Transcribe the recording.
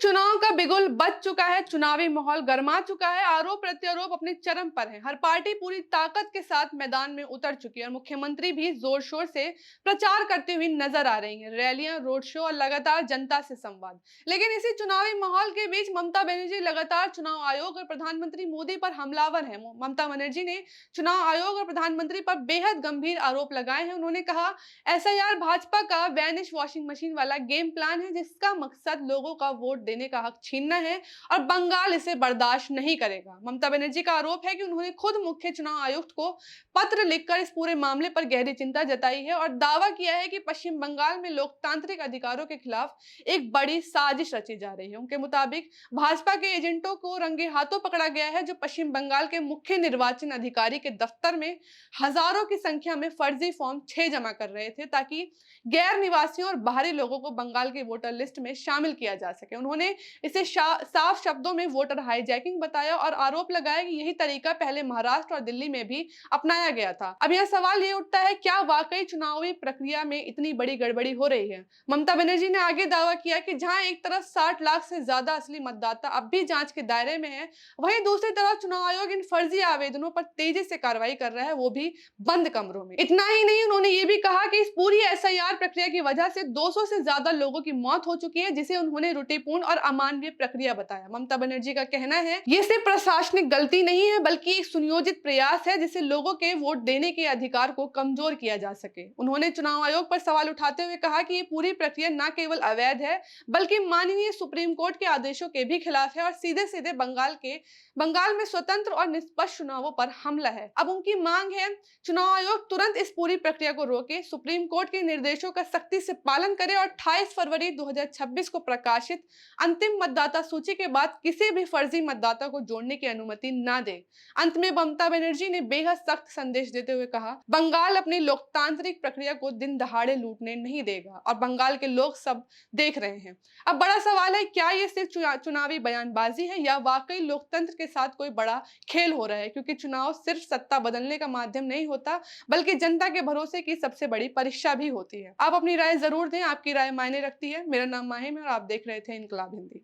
चुनाव का बिगुल बज चुका है, चुनावी माहौल गर्मा चुका है, आरोप प्रत्यारोप अपने चरम पर है। हर पार्टी पूरी ताकत के साथ मैदान में उतर चुकी है और मुख्यमंत्री भी जोर शोर से प्रचार करते हुए नजर आ रही हैं। रैलियां, रोड शो और लगातार जनता से संवाद। लेकिन इसी चुनावी माहौल के बीच ममता बनर्जी लगातार चुनाव आयोग और प्रधानमंत्री मोदी पर हमलावर है। ममता बनर्जी ने चुनाव आयोग और प्रधानमंत्री पर बेहद गंभीर आरोप लगाए हैं। उन्होंने कहा, एसआईआर भाजपा का वैनिश वॉशिंग मशीन वाला गेम प्लान है, जिसका मकसद लोगों का वोट देने का हक छीनना है और बंगाल इसे बर्दाश्त नहीं करेगा। ममता बनर्जी का आरोप है कि उन्होंने खुद मुख्य चुनाव आयुक्त को पत्र लिखकर इस पूरे मामले पर गहरी चिंता जताई है और दावा किया है कि पश्चिम बंगाल में लोकतांत्रिक अधिकारों के खिलाफ एक बड़ी साजिश रची जा रही है। उनके मुताबिक भाजपा के एजेंटों को रंगे हाथों पकड़ा गया है, जो पश्चिम बंगाल के मुख्य निर्वाचन अधिकारी के दफ्तर में हजारों की संख्या में फर्जी फॉर्म 6 जमा कर रहे थे, ताकि गैर निवासियों और बाहरी लोगों को बंगाल के वोटर लिस्ट में शामिल किया जा सके। उन्होंने इसे साफ शब्दों में वोटर हाईजैकिंग बताया और आरोप लगाया कि यही तरीका पहले महाराष्ट्र और दिल्ली में भी अपनाया गया था। अब यह सवाल ये उठता है, क्या वाकई चुनावी प्रक्रिया में इतनी बड़ी गड़बड़ी हो रही है? ममता बनर्जी ने आगे दावा किया कि जहां एक तरफ 60 लाख से ज्यादा असली मतदाता अब भी जांच के दायरे में है, वहीं दूसरी तरफ चुनाव आयोग इन फर्जी आवेदनों पर तेजी से कार्रवाई कर रहा है, वो भी बंद कमरों में। इतना ही नहीं, उन्होंने ये भी कहा कि इस पूरी एसआईआर प्रक्रिया की वजह से 200 से ज्यादा लोगों की मौत हो चुकी है, जिसे उन्होंने त्रुटिपूर्ण और अमानवीय प्रक्रिया बताया। ममता बनर्जी का कहना है, ये सिर्फ प्रशासनिक गलती नहीं है, बल्कि एक सुनियोजित प्रयास है जिससे लोगों के वोट देने के अधिकार को कमजोर किया जा सके। उन्होंने चुनाव आयोग पर सवाल उठाते हुए कहा कि ये पूरी प्रक्रिया न केवल अवैध है, बल्कि माननीय सुप्रीम कोर्ट के आदेशों के भी खिलाफ है और सीधे सीधे बंगाल में स्वतंत्र और निष्पक्ष चुनावों पर हमला है। अब उनकी मांग है, चुनाव आयोग तुरंत इस पूरी प्रक्रिया को रोके, सुप्रीम कोर्ट के निर्देशों का सख्ती से पालन करे और 28 फरवरी 2026 को प्रकाशित अंतिम मतदाता सूची के बाद किसी भी फर्जी मतदाता को जोड़ने की अनुमति न दे। अंत में ममता बनर्जी ने बेहद सख्त संदेश देते हुए कहा, बंगाल अपनी लोकतांत्रिक प्रक्रिया को दिन दहाड़े लूटने नहीं देगा और बंगाल के लोग सब देख रहे हैं। अब बड़ा सवाल है, क्या ये सिर्फ चुनावी बयानबाजी है या वाकई लोकतंत्र के साथ कोई बड़ा खेल हो रहा है? क्योंकि चुनाव सिर्फ सत्ता बदलने का माध्यम नहीं होता, बल्कि जनता के भरोसे की सबसे बड़ी परीक्षा भी होती है। आप अपनी राय जरूर दें, आपकी राय मायने रखती है। मेरा नाम माहिम है और आप देख रहे थे इनकलाब हिंदी।